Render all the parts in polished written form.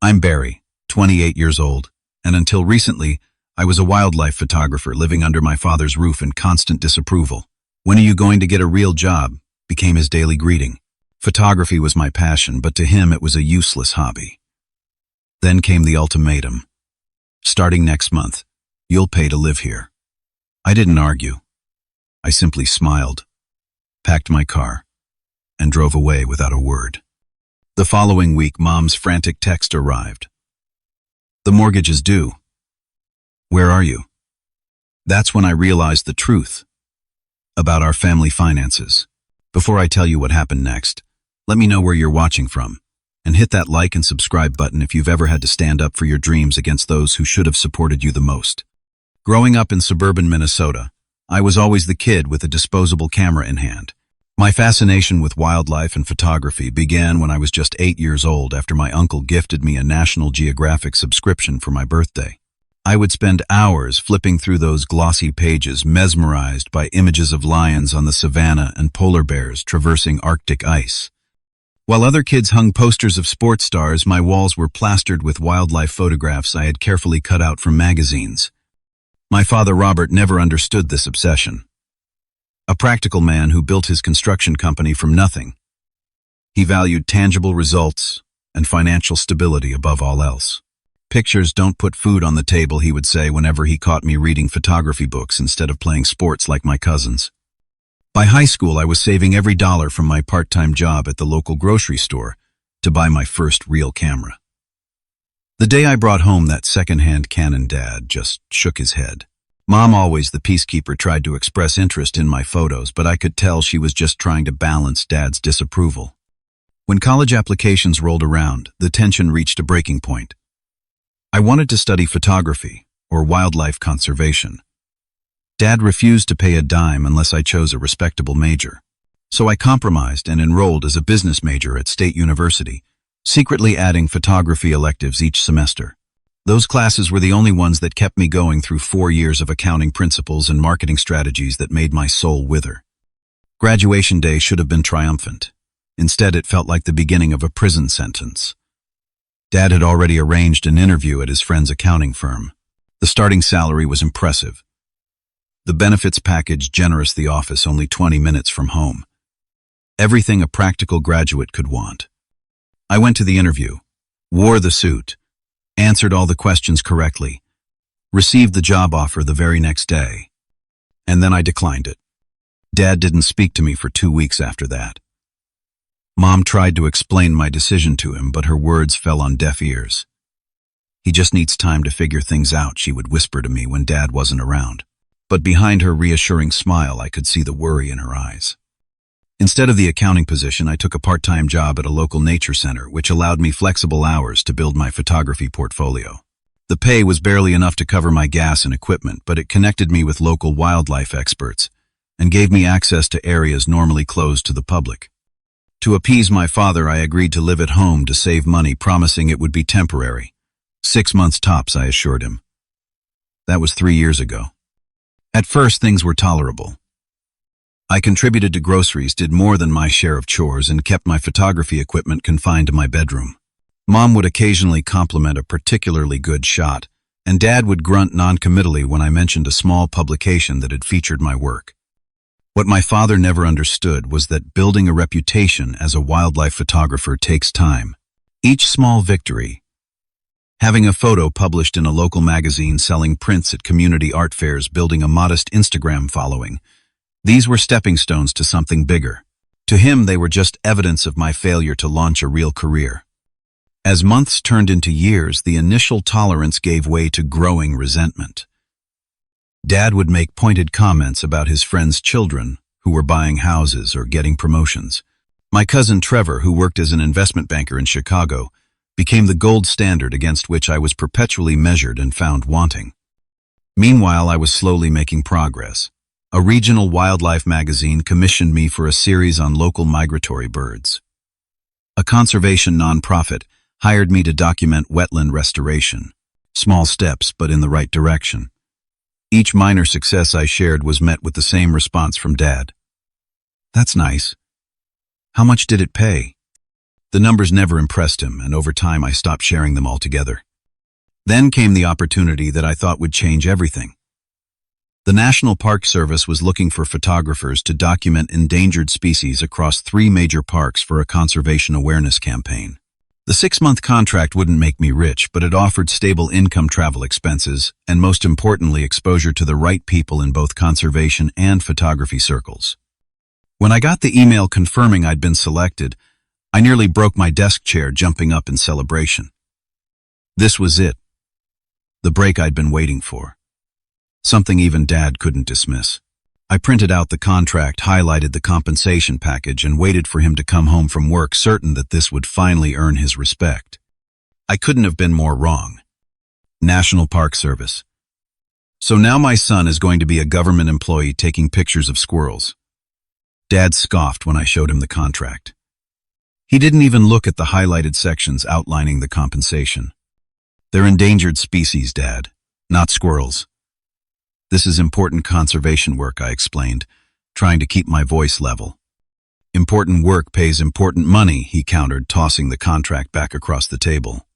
I'm Barry, 28 years old, and until recently, I was a wildlife photographer living under my father's roof in constant disapproval. "When are you going to get a real job?" became his daily greeting. Photography was my passion, but to him it was a useless hobby. Then came the ultimatum. "Starting next month, you'll pay to live here." I didn't argue. I simply smiled, packed my car, and drove away without a word. The following week, Mom's frantic text arrived. "The mortgage is due. Where are you?" That's when I realized the truth about our family finances. Before I tell you what happened next, let me know where you're watching from, and hit that like and subscribe button if you've ever had to stand up for your dreams against those who should have supported you the most. Growing up in suburban Minnesota, I was always the kid with a disposable camera in hand. My fascination with wildlife and photography began when I was just 8 years old after my uncle gifted me a National Geographic subscription for my birthday. I would spend hours flipping through those glossy pages, mesmerized by images of lions on the savannah and polar bears traversing Arctic ice. While other kids hung posters of sports stars, my walls were plastered with wildlife photographs I had carefully cut out from magazines. My father, Robert, never understood this obsession. A practical man who built his construction company from nothing, he valued tangible results and financial stability above all else. "Pictures don't put food on the table," he would say whenever he caught me reading photography books instead of playing sports like my cousins. By high school, I was saving every dollar from my part-time job at the local grocery store to buy my first real camera. The day I brought home that second-hand Canon, Dad just shook his head. Mom, always the peacekeeper, tried to express interest in my photos, but I could tell she was just trying to balance Dad's disapproval. When college applications rolled around, the tension reached a breaking point. I wanted to study photography or wildlife conservation. Dad refused to pay a dime unless I chose a respectable major. So I compromised and enrolled as a business major at State University, secretly adding photography electives each semester. Those classes were the only ones that kept me going through 4 years of accounting principles and marketing strategies that made my soul wither. Graduation day should have been triumphant. Instead, it felt like the beginning of a prison sentence. Dad had already arranged an interview at his friend's accounting firm. The starting salary was impressive. The benefits package generous, the office only 20 minutes from home. Everything a practical graduate could want. I went to the interview, wore the suit, answered all the questions correctly, received the job offer the very next day, and then I declined it. Dad didn't speak to me for 2 weeks after that. Mom tried to explain my decision to him, but her words fell on deaf ears. "He just needs time to figure things out," she would whisper to me when Dad wasn't around. But behind her reassuring smile, I could see the worry in her eyes. Instead of the accounting position, I took a part-time job at a local nature center, which allowed me flexible hours to build my photography portfolio. The pay was barely enough to cover my gas and equipment, but it connected me with local wildlife experts and gave me access to areas normally closed to the public. To appease my father, I agreed to live at home to save money, promising it would be temporary. 6 months tops, I assured him. That was 3 years ago. At first, things were tolerable. I contributed to groceries, did more than my share of chores, and kept my photography equipment confined to my bedroom. Mom would occasionally compliment a particularly good shot, and Dad would grunt non-committally when I mentioned a small publication that had featured my work. What my father never understood was that building a reputation as a wildlife photographer takes time. Each small victory, having a photo published in a local magazine, selling prints at community art fairs, building a modest Instagram following, these were stepping stones to something bigger. To him, they were just evidence of my failure to launch a real career. As months turned into years, the initial tolerance gave way to growing resentment. Dad would make pointed comments about his friends' children who were buying houses or getting promotions. My cousin Trevor, who worked as an investment banker in Chicago, became the gold standard against which I was perpetually measured and found wanting. Meanwhile, I was slowly making progress. A regional wildlife magazine commissioned me for a series on local migratory birds. A conservation nonprofit hired me to document wetland restoration. Small steps, but in the right direction. Each minor success I shared was met with the same response from Dad. "That's nice. How much did it pay?" The numbers never impressed him, and over time I stopped sharing them altogether. Then came the opportunity that I thought would change everything. The National Park Service was looking for photographers to document endangered species across 3 major parks for a conservation awareness campaign. The 6-month contract wouldn't make me rich, but it offered stable income, travel expenses, and most importantly, exposure to the right people in both conservation and photography circles. When I got the email confirming I'd been selected, I nearly broke my desk chair, jumping up in celebration. This was it. The break I'd been waiting for. Something even Dad couldn't dismiss. I printed out the contract, highlighted the compensation package, and waited for him to come home from work, certain that this would finally earn his respect. I couldn't have been more wrong. National Park Service. So now my son is going to be a government employee taking pictures of squirrels. Dad scoffed when I showed him the contract. He didn't even look at the highlighted sections outlining the compensation. They're endangered species, Dad, not squirrels. This is important conservation work, I explained, trying to keep my voice level. Important work pays important money, he countered, tossing the contract back across the table.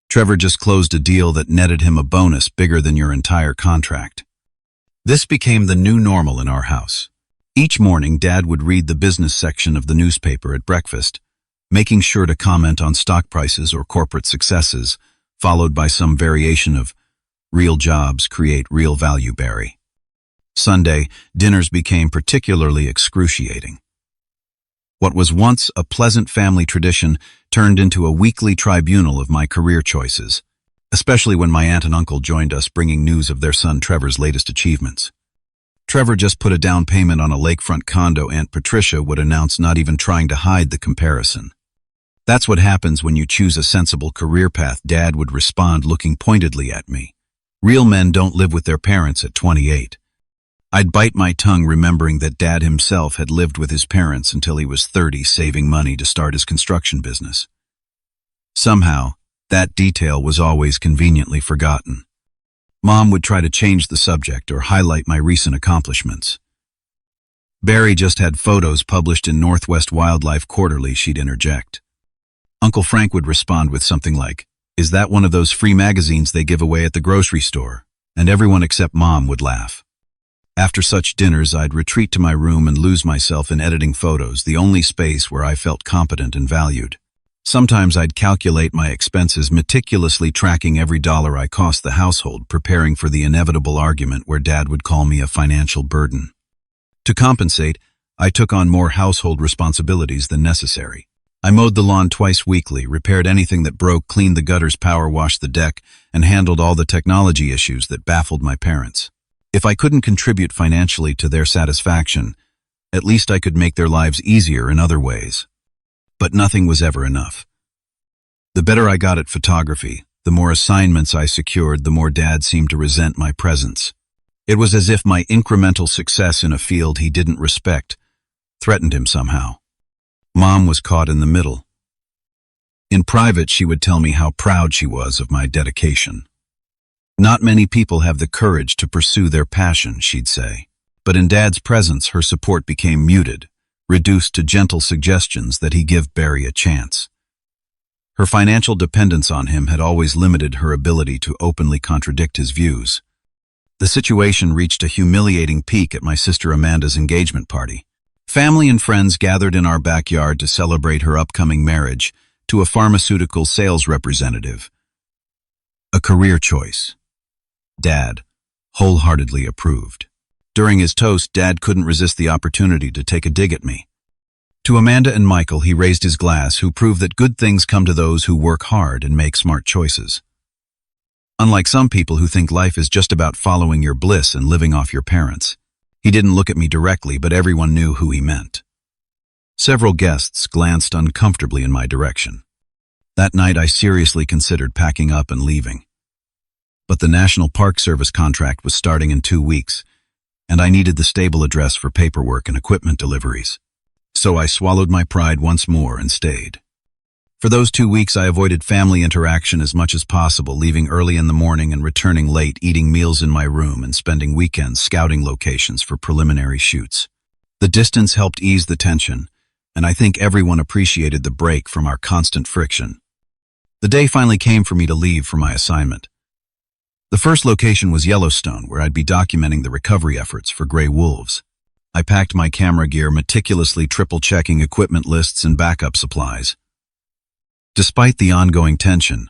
Trevor just closed a deal that netted him a bonus bigger than your entire contract. This became the new normal in our house. Each morning, Dad would read the business section of the newspaper at breakfast, making sure to comment on stock prices or corporate successes, followed by some variation of "Real jobs create real value, Barry." Sunday, dinners became particularly excruciating. What was once a pleasant family tradition turned into a weekly tribunal of my career choices, especially when my aunt and uncle joined us, bringing news of their son Trevor's latest achievements. Trevor just put a down payment on a lakefront condo, Aunt Patricia would announce, not even trying to hide the comparison. That's what happens when you choose a sensible career path, Dad would respond, looking pointedly at me. Real men don't live with their parents at 28. I'd bite my tongue, remembering that Dad himself had lived with his parents until he was 30, saving money to start his construction business. Somehow, that detail was always conveniently forgotten. Mom would try to change the subject or highlight my recent accomplishments. Barry just had photos published in Northwest Wildlife Quarterly, she'd interject. Uncle Frank would respond with something like, "Is that one of those free magazines they give away at the grocery store?" And everyone except Mom would laugh. After such dinners, I'd retreat to my room and lose myself in editing photos, the only space where I felt competent and valued. Sometimes I'd calculate my expenses, meticulously tracking every dollar I cost the household, preparing for the inevitable argument where Dad would call me a financial burden. To compensate, I took on more household responsibilities than necessary. I mowed the lawn twice weekly, repaired anything that broke, cleaned the gutters, power washed the deck, and handled all the technology issues that baffled my parents. If I couldn't contribute financially to their satisfaction, at least I could make their lives easier in other ways. But nothing was ever enough. The better I got at photography, the more assignments I secured, the more Dad seemed to resent my presence. It was as if my incremental success in a field he didn't respect threatened him somehow. Mom was caught in the middle. In private, she would tell me how proud she was of my dedication. "Not many people have the courage to pursue their passion," she'd say. But in Dad's presence, her support became muted, reduced to gentle suggestions that he give Barry a chance. Her financial dependence on him had always limited her ability to openly contradict his views. The situation reached a humiliating peak at my sister Amanda's engagement party. Family and friends gathered in our backyard to celebrate her upcoming marriage to a pharmaceutical sales representative. A career choice. Dad wholeheartedly approved. During his toast, Dad couldn't resist the opportunity to take a dig at me. To Amanda and Michael, he raised his glass, who proved that good things come to those who work hard and make smart choices. Unlike some people who think life is just about following your bliss and living off your parents. He didn't look at me directly, but everyone knew who he meant. Several guests glanced uncomfortably in my direction. That night, I seriously considered packing up and leaving. But the National Park Service contract was starting in 2 weeks, and I needed the stable address for paperwork and equipment deliveries. So I swallowed my pride once more and stayed. For those 2 weeks, I avoided family interaction as much as possible, leaving early in the morning and returning late, eating meals in my room and spending weekends scouting locations for preliminary shoots. The distance helped ease the tension, and I think everyone appreciated the break from our constant friction. The day finally came for me to leave for my assignment. The first location was Yellowstone, where I'd be documenting the recovery efforts for gray wolves. I packed my camera gear, meticulously triple-checking equipment lists and backup supplies. Despite the ongoing tension,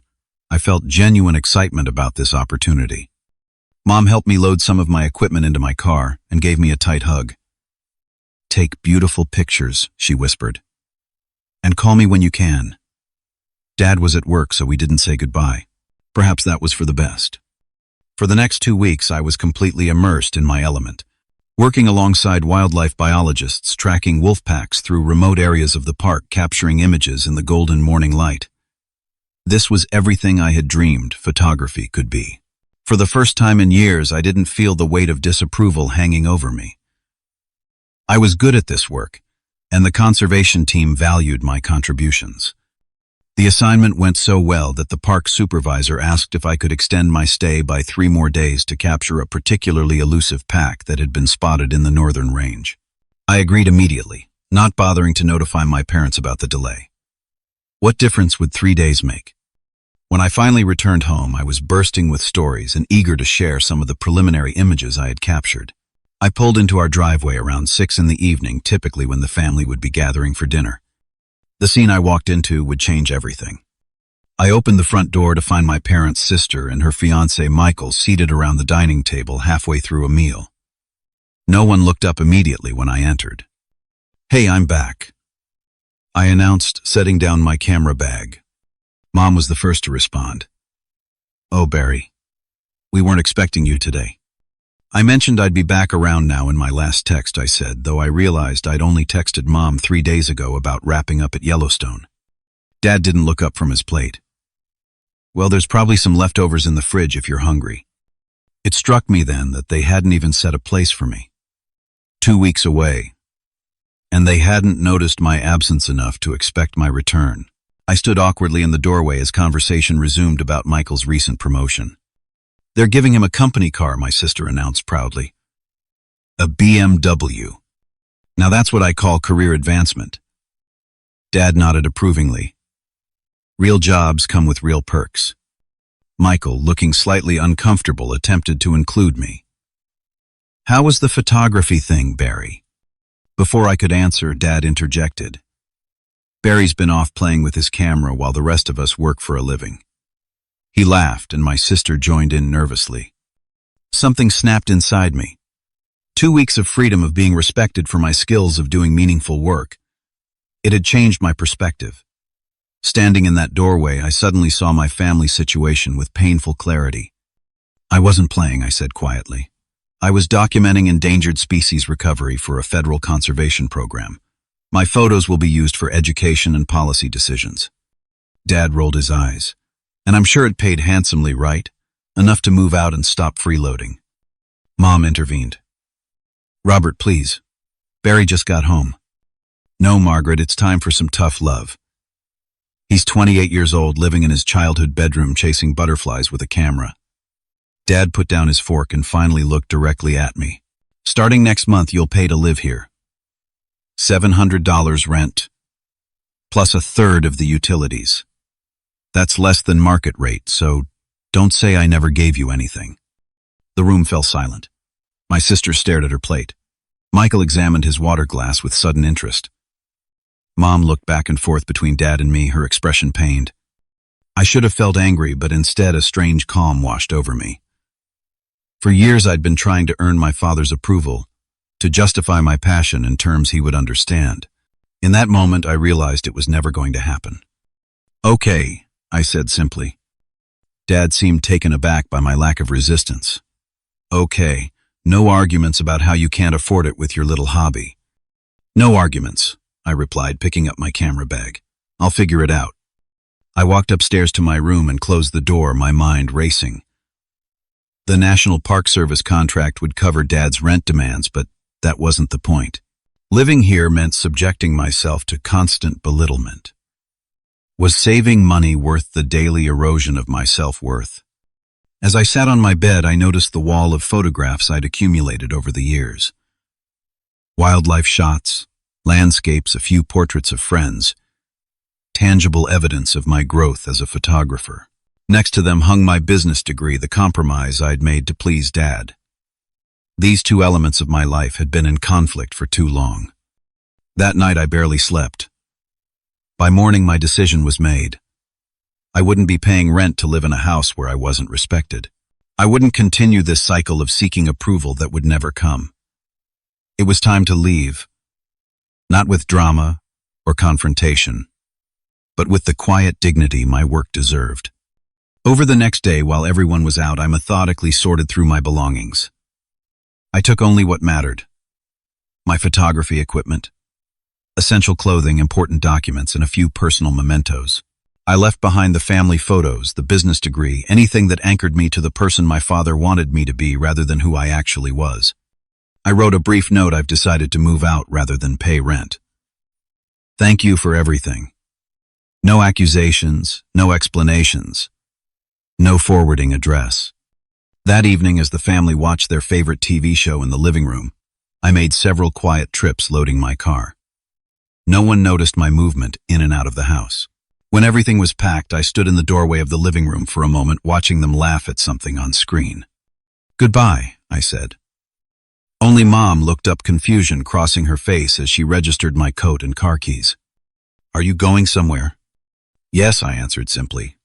I felt genuine excitement about this opportunity. Mom helped me load some of my equipment into my car and gave me a tight hug. "Take beautiful pictures," she whispered. "And call me when you can." Dad was at work, so we didn't say goodbye. Perhaps that was for the best. For the next 2 weeks, I was completely immersed in my element, working alongside wildlife biologists, tracking wolf packs through remote areas of the park, capturing images in the golden morning light. This was everything I had dreamed photography could be. For the first time in years, I didn't feel the weight of disapproval hanging over me. I was good at this work, and the conservation team valued my contributions. The assignment went so well that the park supervisor asked if I could extend my stay by 3 more days to capture a particularly elusive pack that had been spotted in the northern range. I agreed immediately, not bothering to notify my parents about the delay. What difference would 3 days make? When I finally returned home, I was bursting with stories and eager to share some of the preliminary images I had captured. I pulled into our driveway around 6 in the evening, typically when the family would be gathering for dinner. The scene I walked into would change everything. I opened the front door to find my parents' sister and her fiancé Michael seated around the dining table halfway through a meal. No one looked up immediately when I entered. "Hey, I'm back," I announced, setting down my camera bag. Mom was the first to respond. "Oh, Barry, we weren't expecting you today." I mentioned I'd be back around now in my last text, I said, though I realized I'd only texted Mom 3 days ago about wrapping up at Yellowstone. Dad didn't look up from his plate. "Well, there's probably some leftovers in the fridge if you're hungry." It struck me then that they hadn't even set a place for me. 2 weeks away, and they hadn't noticed my absence enough to expect my return. I stood awkwardly in the doorway as conversation resumed about Michael's recent promotion. "They're giving him a company car," my sister announced proudly. "A BMW. Now that's what I call career advancement." Dad nodded approvingly. "Real jobs come with real perks." Michael, looking slightly uncomfortable, attempted to include me. "How was the photography thing, Barry?" Before I could answer, Dad interjected. "Barry's been off playing with his camera while the rest of us work for a living." He laughed, and my sister joined in nervously. Something snapped inside me. 2 weeks of freedom, of being respected for my skills, of doing meaningful work. It had changed my perspective. Standing in that doorway, I suddenly saw my family situation with painful clarity. "I wasn't playing," I said quietly. "I was documenting endangered species recovery for a federal conservation program. My photos will be used for education and policy decisions." Dad rolled his eyes. "And I'm sure it paid handsomely, right? Enough to move out and stop freeloading." Mom intervened. "Robert, please. Barry just got home." "No, Margaret, it's time for some tough love. He's 28 years old, living in his childhood bedroom, chasing butterflies with a camera." Dad put down his fork and finally looked directly at me. "Starting next month, you'll pay to live here. $700 rent, plus 1/3 of the utilities. That's less than market rate, so don't say I never gave you anything." The room fell silent. My sister stared at her plate. Michael examined his water glass with sudden interest. Mom looked back and forth between Dad and me, her expression pained. I should have felt angry, but instead a strange calm washed over me. For years I'd been trying to earn my father's approval, to justify my passion in terms he would understand. In that moment, I realized it was never going to happen. "Okay," I said simply. Dad seemed taken aback by my lack of resistance. "Okay, no arguments about how you can't afford it with your little hobby." "No arguments," I replied, picking up my camera bag. "I'll figure it out." I walked upstairs to my room and closed the door, my mind racing. The National Park Service contract would cover Dad's rent demands, but that wasn't the point. Living here meant subjecting myself to constant belittlement. Was saving money worth the daily erosion of my self-worth? As I sat on my bed, I noticed the wall of photographs I'd accumulated over the years. Wildlife shots, Landscapes, a few portraits of friends, tangible evidence of my growth as a photographer. Next to them hung my business degree, the compromise I'd made to please Dad. These two elements of my life had been in conflict for too long. That night I barely slept. By morning my decision was made. I wouldn't be paying rent to live in a house where I wasn't respected. I wouldn't continue this cycle of seeking approval that would never come. It was time to leave, not with drama or confrontation, but with the quiet dignity my work deserved. Over the next day, while everyone was out, I methodically sorted through my belongings. I took only what mattered: my photography equipment, essential clothing, important documents, and a few personal mementos. I left behind the family photos, the business degree, anything that anchored me to the person my father wanted me to be rather than who I actually was. I wrote a brief note: I've decided to move out rather than pay rent. Thank you for everything. No accusations, no explanations, no forwarding address. That evening, as the family watched their favorite TV show in the living room, I made several quiet trips loading my car. No one noticed my movement in and out of the house. When everything was packed, I stood in the doorway of the living room for a moment, watching them laugh at something on screen. "Goodbye," I said. Only Mom looked up, confusion crossing her face as she registered my coat and car keys. "Are you going somewhere?" "Yes," I answered simply.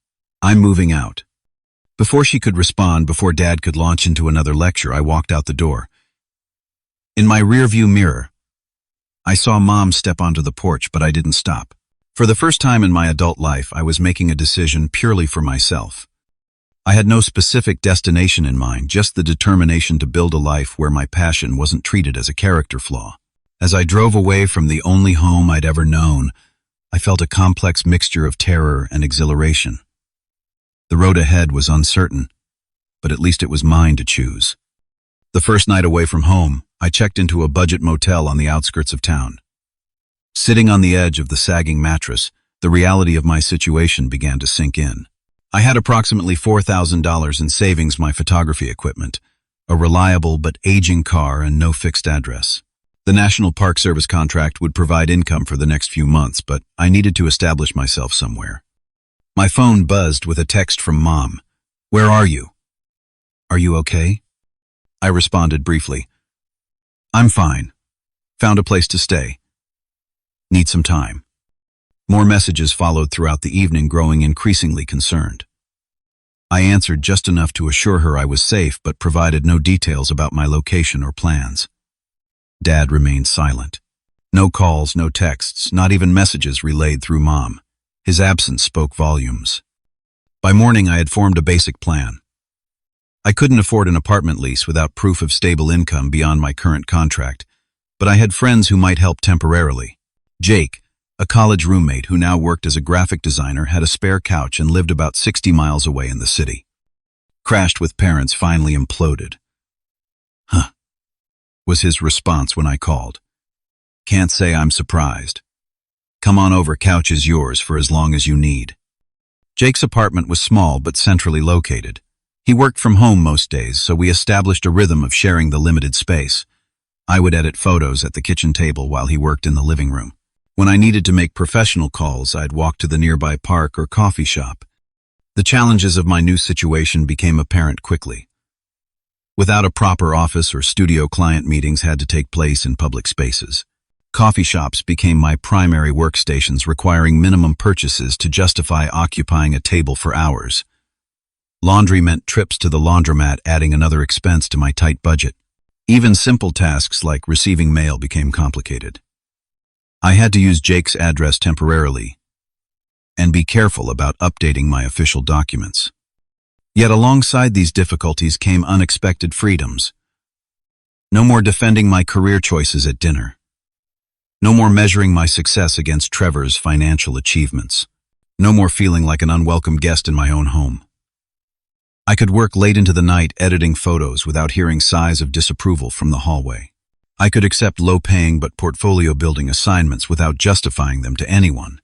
"I'm moving out." Before she could respond, before Dad could launch into another lecture, I walked out the door. In my rearview mirror, I saw Mom step onto the porch, but I didn't stop. For the first time in my adult life, I was making a decision purely for myself. I had no specific destination in mind, just the determination to build a life where my passion wasn't treated as a character flaw. As I drove away from the only home I'd ever known, I felt a complex mixture of terror and exhilaration. The road ahead was uncertain, but at least it was mine to choose. The first night away from home, I checked into a budget motel on the outskirts of town. Sitting on the edge of the sagging mattress, the reality of my situation began to sink in. I had approximately $4,000 in savings, my photography equipment, a reliable but aging car, and no fixed address. The National Park Service contract would provide income for the next few months, but I needed to establish myself somewhere. My phone buzzed with a text from Mom. "Where are you? Are you okay?" I responded briefly. "I'm fine. Found a place to stay. Need some time." More messages followed throughout the evening, growing increasingly concerned. I answered just enough to assure her I was safe, but provided no details about my location or plans. Dad remained silent. No calls, no texts, not even messages relayed through Mom. His absence spoke volumes. By morning, I had formed a basic plan. I couldn't afford an apartment lease without proof of stable income beyond my current contract, but I had friends who might help temporarily. Jake, a college roommate who now worked as a graphic designer, had a spare couch and lived about 60 miles away in the city. "Crashed with parents, finally imploded." "Huh," was his response when I called. "Can't say I'm surprised. Come on over, couch is yours for as long as you need." Jake's apartment was small but centrally located. He worked from home most days, so we established a rhythm of sharing the limited space. I would edit photos at the kitchen table while he worked in the living room. When I needed to make professional calls, I'd walk to the nearby park or coffee shop. The challenges of my new situation became apparent quickly. Without a proper office or studio, client meetings had to take place in public spaces. Coffee shops became my primary workstations, requiring minimum purchases to justify occupying a table for hours. Laundry meant trips to the laundromat, adding another expense to my tight budget. Even simple tasks like receiving mail became complicated. I had to use Jake's address temporarily and be careful about updating my official documents. Yet alongside these difficulties came unexpected freedoms. No more defending my career choices at dinner. No more measuring my success against Trevor's financial achievements. No more feeling like an unwelcome guest in my own home. I could work late into the night editing photos without hearing sighs of disapproval from the hallway. I could accept low-paying but portfolio-building assignments without justifying them to anyone.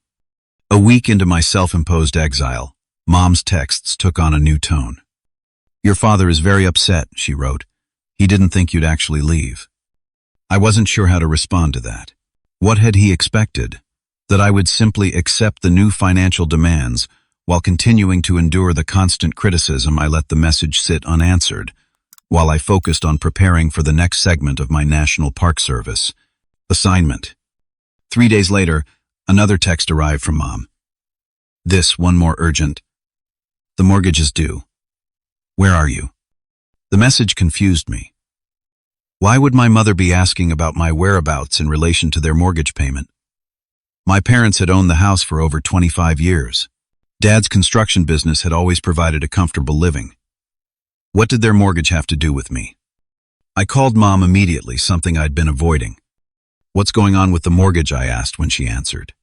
A week into my self-imposed exile, Mom's texts took on a new tone. "Your father is very upset," she wrote. "He didn't think you'd actually leave." I wasn't sure how to respond to that. What had he expected? That I would simply accept the new financial demands while continuing to endure the constant criticism? I let the message sit unanswered, while I focused on preparing for the next segment of my National Park Service assignment. 3 days later, another text arrived from Mom. This one more urgent. The mortgage is due. Where are you? The message confused me. Why would my mother be asking about my whereabouts in relation to their mortgage payment? My parents had owned the house for over 25 years. Dad's construction business had always provided a comfortable living. What did their mortgage have to do with me? I called Mom immediately, something I'd been avoiding. What's going on with the mortgage? I asked when she answered.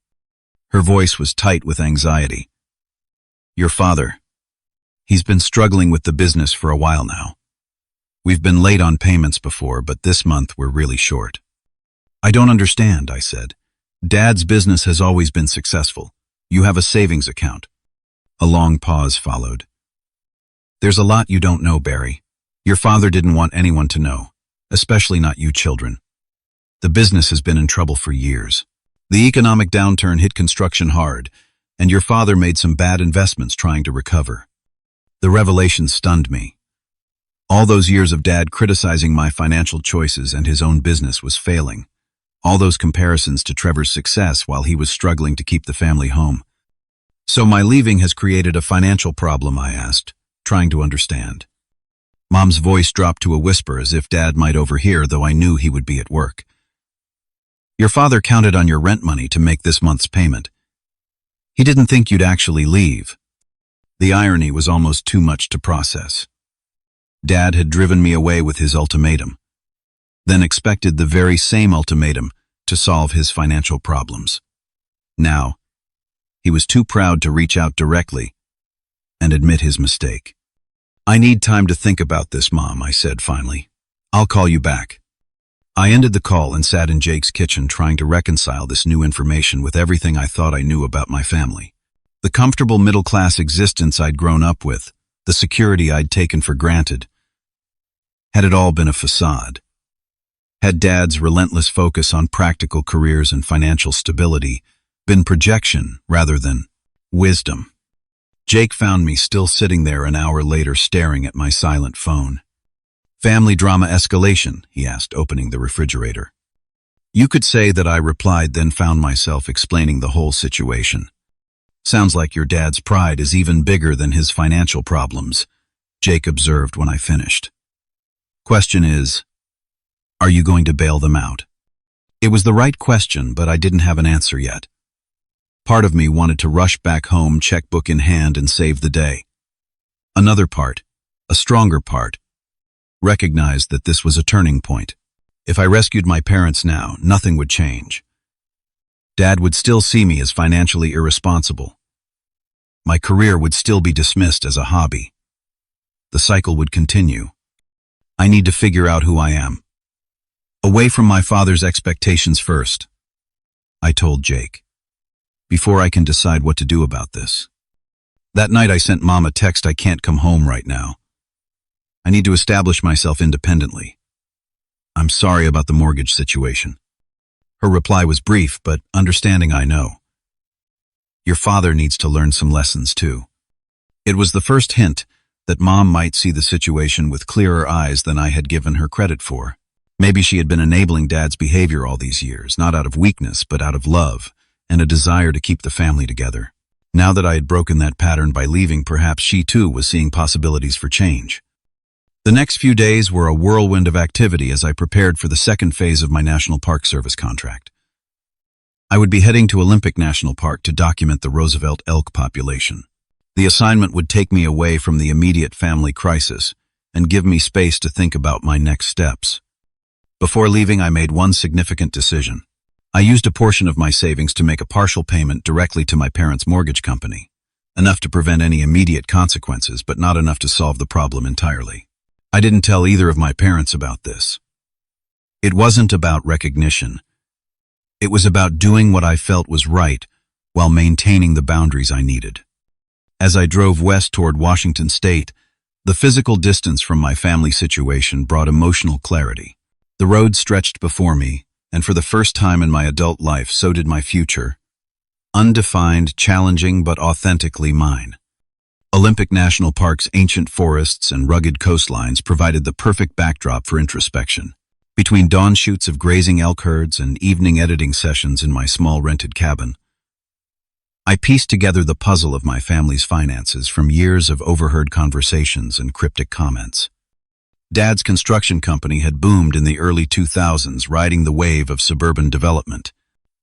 Her voice was tight with anxiety. Your father. He's been struggling with the business for a while now. We've been late on payments before, but this month we're really short. I don't understand, I said. Dad's business has always been successful. You have a savings account. A long pause followed. There's a lot you don't know, Barry. Your father didn't want anyone to know, especially not you children. The business has been in trouble for years. The economic downturn hit construction hard, and your father made some bad investments trying to recover. The revelation stunned me. All those years of Dad criticizing my financial choices and his own business was failing. All those comparisons to Trevor's success while he was struggling to keep the family home. So my leaving has created a financial problem? I asked, trying to understand. Mom's voice dropped to a whisper as if Dad might overhear, though I knew he would be at work. Your father counted on your rent money to make this month's payment. He didn't think you'd actually leave. The irony was almost too much to process. Dad had driven me away with his ultimatum, then expected the very same ultimatum to solve his financial problems. Now, he was too proud to reach out directly and admit his mistake. I need time to think about this, Mom, I said finally. I'll call you back. I ended the call and sat in Jake's kitchen trying to reconcile this new information with everything I thought I knew about my family. The comfortable middle-class existence I'd grown up with, the security I'd taken for granted. Had it all been a facade? Had Dad's relentless focus on practical careers and financial stability been projection rather than wisdom? Jake found me still sitting there an hour later staring at my silent phone. Family drama escalation, he asked, opening the refrigerator. You could say that I replied, then found myself explaining the whole situation. Sounds like your dad's pride is even bigger than his financial problems, Jake observed when I finished. Question is, are you going to bail them out? It was the right question, but I didn't have an answer yet. Part of me wanted to rush back home, checkbook in hand, and save the day. Another part, a stronger part, recognized that this was a turning point. If I rescued my parents now, nothing would change. Dad would still see me as financially irresponsible. My career would still be dismissed as a hobby. The cycle would continue. I need to figure out who I am. Away from my father's expectations first, I told Jake, before I can decide what to do about this. That night I sent Mom a text, I can't come home right now. I need to establish myself independently. I'm sorry about the mortgage situation. Her reply was brief, but understanding, I know. Your father needs to learn some lessons too. It was the first hint that Mom might see the situation with clearer eyes than I had given her credit for. Maybe she had been enabling Dad's behavior all these years, not out of weakness, but out of love and a desire to keep the family together. Now that I had broken that pattern by leaving, perhaps she too was seeing possibilities for change. The next few days were a whirlwind of activity as I prepared for the second phase of my National Park Service contract. I would be heading to Olympic National Park to document the Roosevelt elk population. The assignment would take me away from the immediate family crisis and give me space to think about my next steps. Before leaving, I made one significant decision. I used a portion of my savings to make a partial payment directly to my parents' mortgage company, enough to prevent any immediate consequences, but not enough to solve the problem entirely. I didn't tell either of my parents about this. It wasn't about recognition. It was about doing what I felt was right while maintaining the boundaries I needed. As I drove west toward Washington State, the physical distance from my family situation brought emotional clarity. The road stretched before me, and for the first time in my adult life, so did my future. Undefined, challenging, but authentically mine. Olympic National Park's ancient forests and rugged coastlines provided the perfect backdrop for introspection. Between dawn shoots of grazing elk herds and evening editing sessions in my small rented cabin, I pieced together the puzzle of my family's finances from years of overheard conversations and cryptic comments. Dad's construction company had boomed in the early 2000s, riding the wave of suburban development.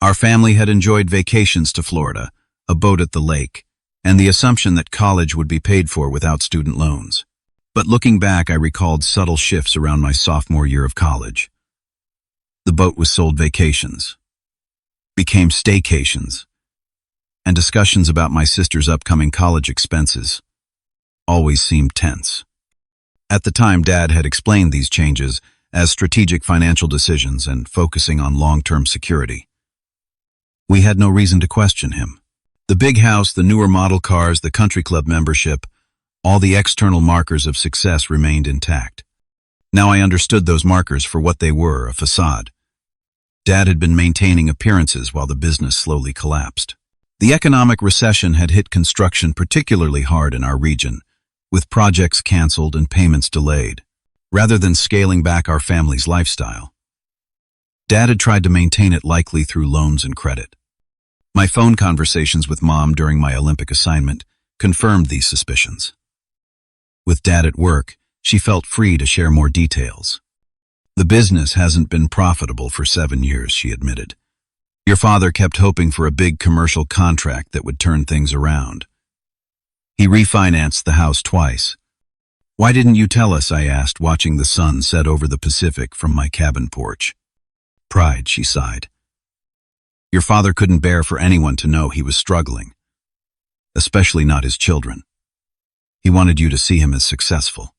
Our family had enjoyed vacations to Florida, a boat at the lake, and the assumption that college would be paid for without student loans. But looking back, I recalled subtle shifts around my sophomore year of college. The boat was sold vacations, became staycations, and discussions about my sister's upcoming college expenses always seemed tense. At the time, Dad had explained these changes as strategic financial decisions and focusing on long-term security. We had no reason to question him. The big house, the newer model cars, the country club membership, all the external markers of success remained intact. Now I understood those markers for what they were, a facade. Dad had been maintaining appearances while the business slowly collapsed. The economic recession had hit construction particularly hard in our region, with projects canceled and payments delayed, rather than scaling back our family's lifestyle. Dad had tried to maintain it, likely through loans and credit. My phone conversations with Mom during my Olympic assignment confirmed these suspicions. With Dad at work, she felt free to share more details. The business hasn't been profitable for 7 years, she admitted. Your father kept hoping for a big commercial contract that would turn things around. He refinanced the house twice. Why didn't you tell us, I asked, watching the sun set over the Pacific from my cabin porch. Pride, she sighed. Your father couldn't bear for anyone to know he was struggling, especially not his children. He wanted you to see him as successful.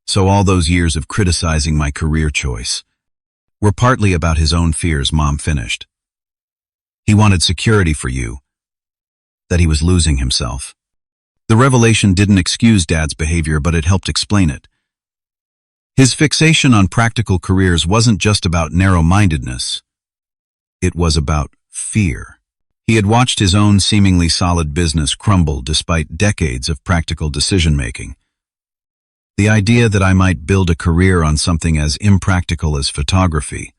So all those years of criticizing my career choice were partly about his own fears, Mom finished. He wanted security for you, that he was losing himself. The revelation didn't excuse Dad's behavior, but it helped explain it. His fixation on practical careers wasn't just about narrow-mindedness. It was about fear. He had watched his own seemingly solid business crumble despite decades of practical decision-making. The idea that I might build a career on something as impractical as photography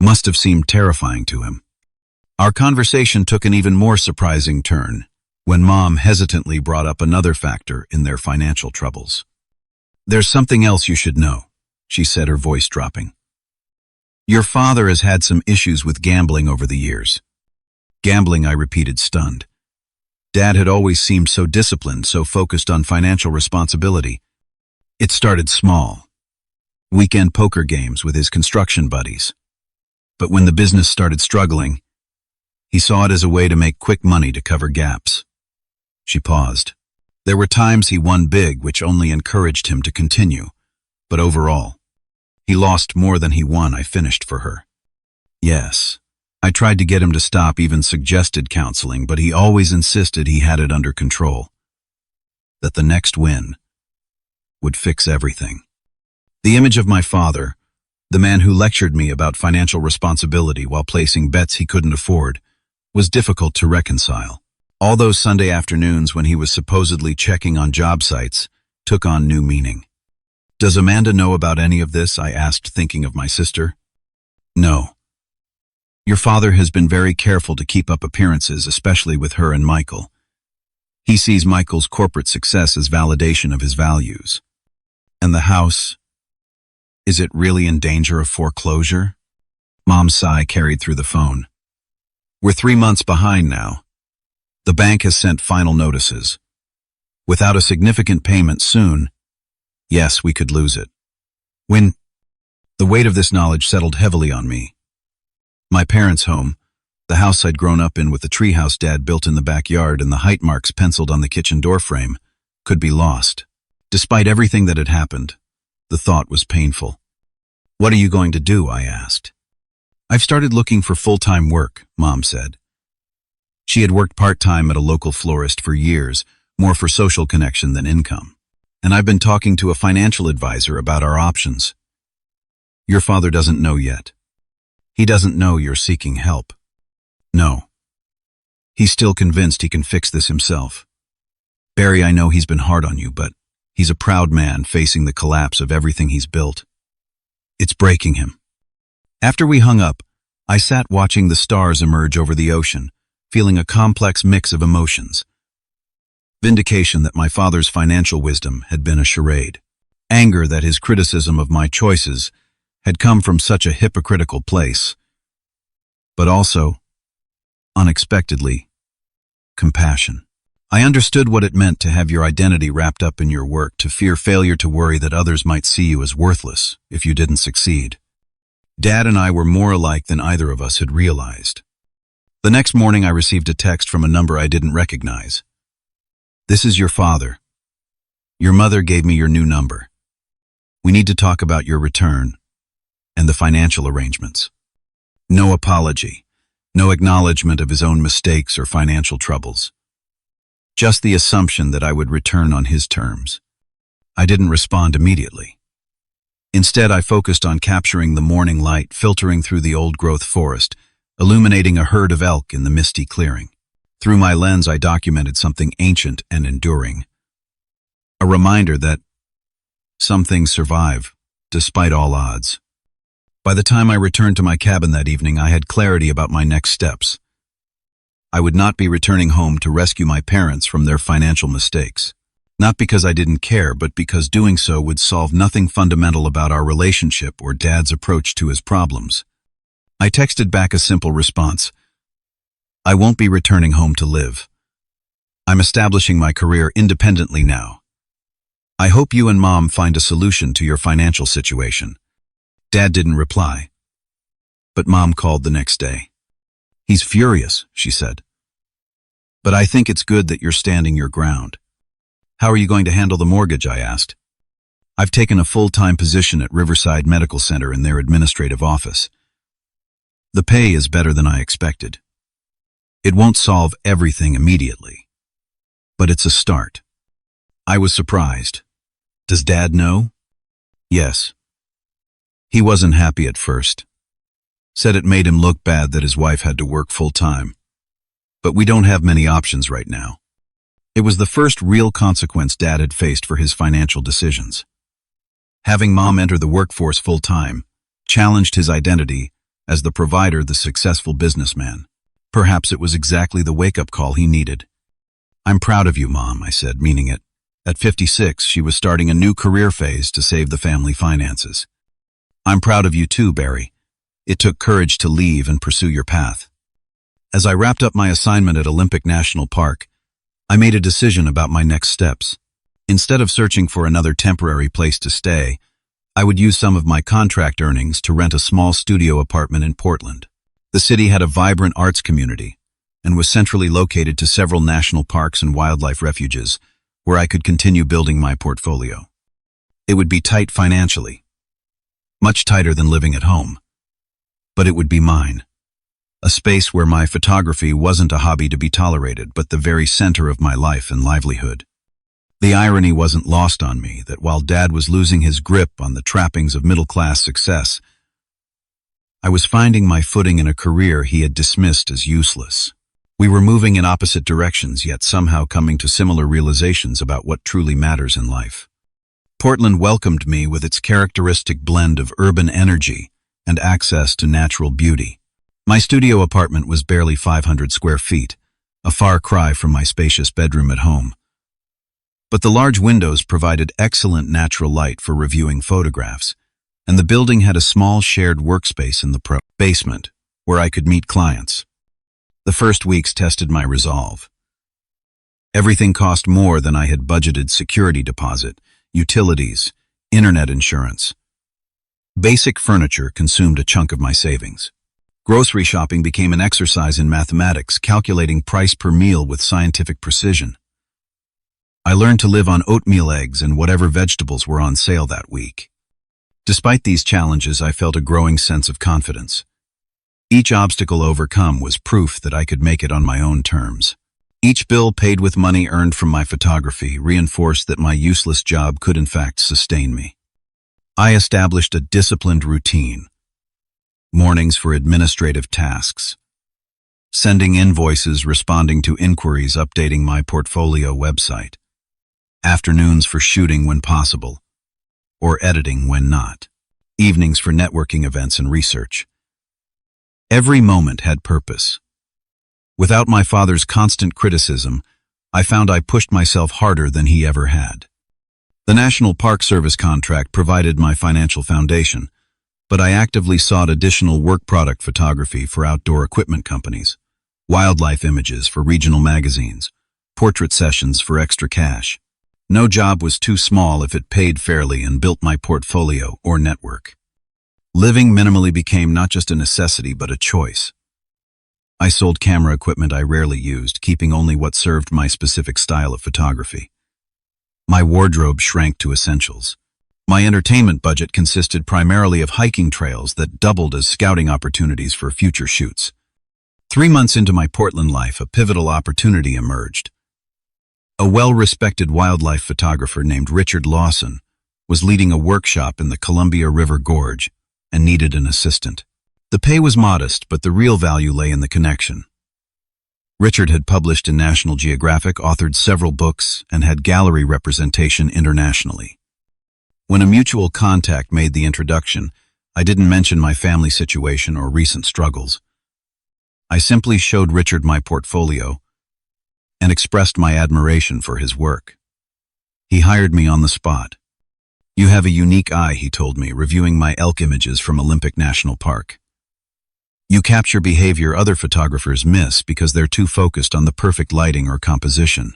must have seemed terrifying to him. Our conversation took an even more surprising turn when Mom hesitantly brought up another factor in their financial troubles. There's something else you should know, she said, her voice dropping. Your father has had some issues with gambling over the years. Gambling, I repeated, stunned. Dad had always seemed so disciplined, so focused on financial responsibility. It started small. Weekend poker games with his construction buddies. But when the business started struggling, he saw it as a way to make quick money to cover gaps. She paused. There were times he won big, which only encouraged him to continue. But overall, he lost more than he won, I finished for her. Yes. I tried to get him to stop, even suggested counseling, but he always insisted he had it under control. That the next win would fix everything. The image of my father, the man who lectured me about financial responsibility while placing bets he couldn't afford, was difficult to reconcile. All those Sunday afternoons when he was supposedly checking on job sites took on new meaning. Does Amanda know about any of this? I asked, thinking of my sister. No. Your father has been very careful to keep up appearances, especially with her and Michael. He sees Michael's corporate success as validation of his values. And the house, is it really in danger of foreclosure? Mom's sigh carried through the phone. We're 3 months behind now. The bank has sent final notices. Without a significant payment soon, yes, we could lose it. When the weight of this knowledge settled heavily on me. My parents' home, the house I'd grown up in with the treehouse Dad built in the backyard and the height marks penciled on the kitchen door frame, could be lost. Despite everything that had happened, the thought was painful. What are you going to do? I asked. I've started looking for full-time work, Mom said. She had worked part-time at a local florist for years, more for social connection than income. And I've been talking to a financial advisor about our options. Your father doesn't know yet. He doesn't know you're seeking help. No. He's still convinced he can fix this himself. Barry, I know he's been hard on you, but he's a proud man facing the collapse of everything he's built. It's breaking him. After we hung up, I sat watching the stars emerge over the ocean, feeling a complex mix of emotions. Vindication that my father's financial wisdom had been a charade. Anger that his criticism of my choices had come from such a hypocritical place. But also, unexpectedly, compassion. I understood what it meant to have your identity wrapped up in your work, to fear failure, to worry that others might see you as worthless if you didn't succeed. Dad and I were more alike than either of us had realized. The next morning I received a text from a number I didn't recognize. "This is your father. Your mother gave me your new number. We need to talk about your return and the financial arrangements." No apology, no acknowledgement of his own mistakes or financial troubles. Just the assumption that I would return on his terms. I didn't respond immediately. Instead, I focused on capturing the morning light filtering through the old-growth forest, illuminating a herd of elk in the misty clearing. Through my lens, I documented something ancient and enduring. A reminder that some things survive, despite all odds. By the time I returned to my cabin that evening, I had clarity about my next steps. I would not be returning home to rescue my parents from their financial mistakes. Not because I didn't care, but because doing so would solve nothing fundamental about our relationship or Dad's approach to his problems. I texted back a simple response. "I won't be returning home to live. I'm establishing my career independently now. I hope you and Mom find a solution to your financial situation." Dad didn't reply, but Mom called the next day. "He's furious," she said. "But I think it's good that you're standing your ground." "How are you going to handle the mortgage?" I asked. "I've taken a full-time position at Riverside Medical Center in their administrative office. The pay is better than I expected. It won't solve everything immediately, but it's a start." I was surprised. "Does Dad know?" "Yes. He wasn't happy at first. Said it made him look bad that his wife had to work full-time. But we don't have many options right now." It was the first real consequence Dad had faced for his financial decisions. Having Mom enter the workforce full-time challenged his identity as the provider, the successful businessman. Perhaps it was exactly the wake-up call he needed. "I'm proud of you, Mom," I said, meaning it. At 56, she was starting a new career phase to save the family finances. "I'm proud of you too, Barry. It took courage to leave and pursue your path." As I wrapped up my assignment at Olympic National Park, I made a decision about my next steps. Instead of searching for another temporary place to stay, I would use some of my contract earnings to rent a small studio apartment in Portland. The city had a vibrant arts community and was centrally located to several national parks and wildlife refuges, where I could continue building my portfolio. It would be tight financially, much tighter than living at home, but it would be mine. A space where my photography wasn't a hobby to be tolerated, but the very center of my life and livelihood. The irony wasn't lost on me that while Dad was losing his grip on the trappings of middle-class success, I was finding my footing in a career he had dismissed as useless. We were moving in opposite directions, yet somehow coming to similar realizations about what truly matters in life. Portland welcomed me with its characteristic blend of urban energy and access to natural beauty. My studio apartment was barely 500 square feet, a far cry from my spacious bedroom at home. But the large windows provided excellent natural light for reviewing photographs, and the building had a small shared workspace in the basement where I could meet clients. The first weeks tested my resolve. Everything cost more than I had budgeted: security deposit, utilities, internet insurance. Basic furniture consumed a chunk of my savings. Grocery shopping became an exercise in mathematics, calculating price per meal with scientific precision. I learned to live on oatmeal, eggs, and whatever vegetables were on sale that week. Despite these challenges, I felt a growing sense of confidence. Each obstacle overcome was proof that I could make it on my own terms. Each bill paid with money earned from my photography reinforced that my useless job could in fact sustain me. I established a disciplined routine. mornings for administrative tasks, sending invoices, responding to inquiries, updating my portfolio website, afternoons for shooting when possible, or editing when not, evenings for networking events and research. Every moment had purpose. Without my father's constant criticism, I found I pushed myself harder than he ever had. The National Park Service contract provided my financial foundation, but I actively sought additional work product photography for outdoor equipment companies, wildlife images for regional magazines, portrait sessions for extra cash. No job was too small if it paid fairly and built my portfolio or network. Living minimally became not just a necessity but a choice. I sold camera equipment I rarely used, keeping only what served my specific style of photography. My wardrobe shrank to essentials. My entertainment budget consisted primarily of hiking trails that doubled as scouting opportunities for future shoots. 3 months into my Portland life, a pivotal opportunity emerged. A well-respected wildlife photographer named Richard Lawson was leading a workshop in the Columbia River Gorge and needed an assistant. The pay was modest, but the real value lay in the connection. Richard had published in National Geographic, authored several books, and had gallery representation internationally. When a mutual contact made the introduction, I didn't mention my family situation or recent struggles. I simply showed Richard my portfolio and expressed my admiration for his work. He hired me on the spot. "You have a unique eye," he told me, reviewing my elk images from Olympic National Park. "You capture behavior other photographers miss because they're too focused on the perfect lighting or composition."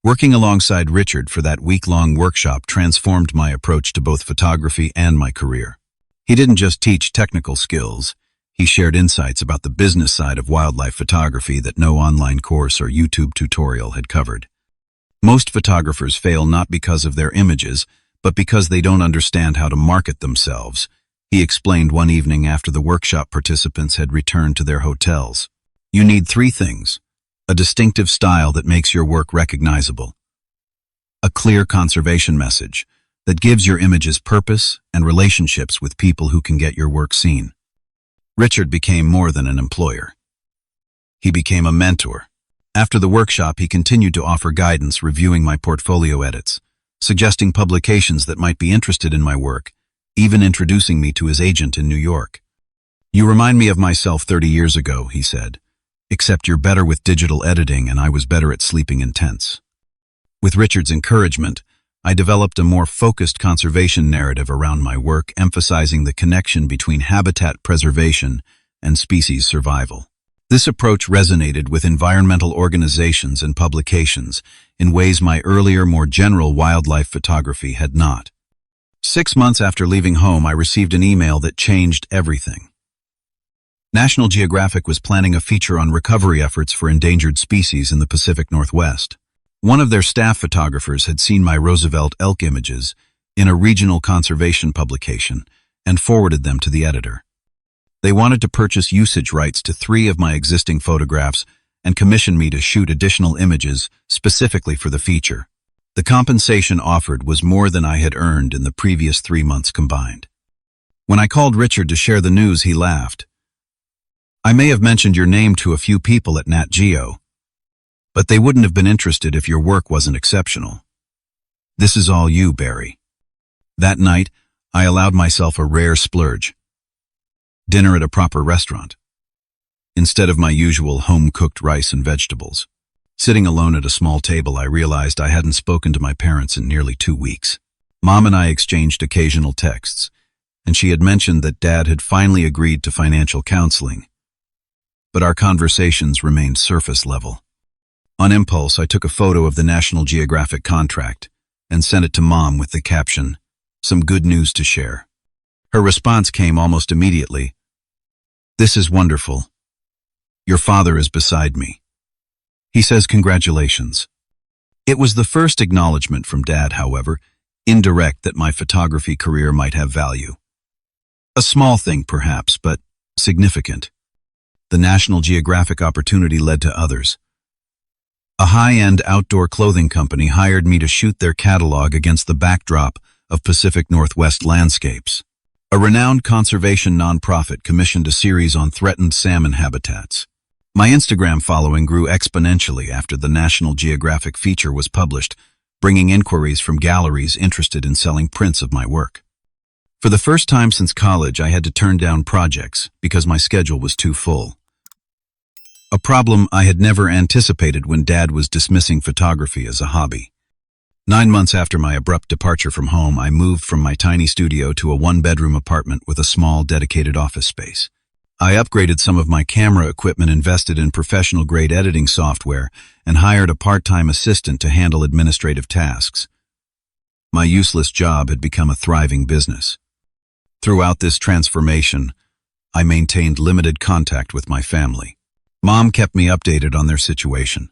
Working alongside Richard for that week-long workshop transformed my approach to both photography and my career. He didn't just teach technical skills. He shared insights about the business side of wildlife photography that no online course or YouTube tutorial had covered. Most photographers fail not because of their images, but because they don't understand how to market themselves, he explained one evening after the workshop participants had returned to their hotels. You need 3 things: a distinctive style that makes your work recognizable, a clear conservation message that gives your images purpose, and relationships with people who can get your work seen. Richard became more than an employer. He became a mentor. After the workshop, he continued to offer guidance, reviewing my portfolio edits, suggesting publications that might be interested in my work, even introducing me to his agent in New York. "You remind me of myself 30 years ago," he said, "except you're better with digital editing and I was better at sleeping in tents." With Richard's encouragement, I developed a more focused conservation narrative around my work, emphasizing the connection between habitat preservation and species survival. This approach resonated with environmental organizations and publications in ways my earlier, more general wildlife photography had not. 6 months after leaving home, I received an email that changed everything. National Geographic was planning a feature on recovery efforts for endangered species in the Pacific Northwest. One of their staff photographers had seen my Roosevelt elk images in a regional conservation publication and forwarded them to the editor. They wanted to purchase usage rights to 3 of my existing photographs and commission me to shoot additional images specifically for the feature. The compensation offered was more than I had earned in the previous 3 months combined. When I called Richard to share the news, he laughed. "I may have mentioned your name to a few people at Nat Geo, but they wouldn't have been interested if your work wasn't exceptional. This is all you, Barry." That night, I allowed myself a rare splurge. Dinner at a proper restaurant, instead of my usual home-cooked rice and vegetables. Sitting alone at a small table, I realized I hadn't spoken to my parents in nearly 2 weeks. Mom and I exchanged occasional texts, and she had mentioned that Dad had finally agreed to financial counseling. But our conversations remained surface level. On impulse, I took a photo of the National Geographic contract and sent it to Mom with the caption, "Some good news to share." Her response came almost immediately. "This is wonderful. Your father is beside me. He says congratulations." It was the first acknowledgement from Dad, however, indirect, that my photography career might have value. A small thing, perhaps, but significant. The National Geographic opportunity led to others. A high-end outdoor clothing company hired me to shoot their catalog against the backdrop of Pacific Northwest landscapes. A renowned conservation nonprofit commissioned a series on threatened salmon habitats. My Instagram following grew exponentially after the National Geographic feature was published, bringing inquiries from galleries interested in selling prints of my work. For the first time since college, I had to turn down projects because my schedule was too full. A problem I had never anticipated when Dad was dismissing photography as a hobby. 9 months after my abrupt departure from home, I moved from my tiny studio to a one-bedroom apartment with a small, dedicated office space. I upgraded some of my camera equipment, invested in professional-grade editing software, and hired a part-time assistant to handle administrative tasks. My useless job had become a thriving business. Throughout this transformation, I maintained limited contact with my family. Mom kept me updated on their situation.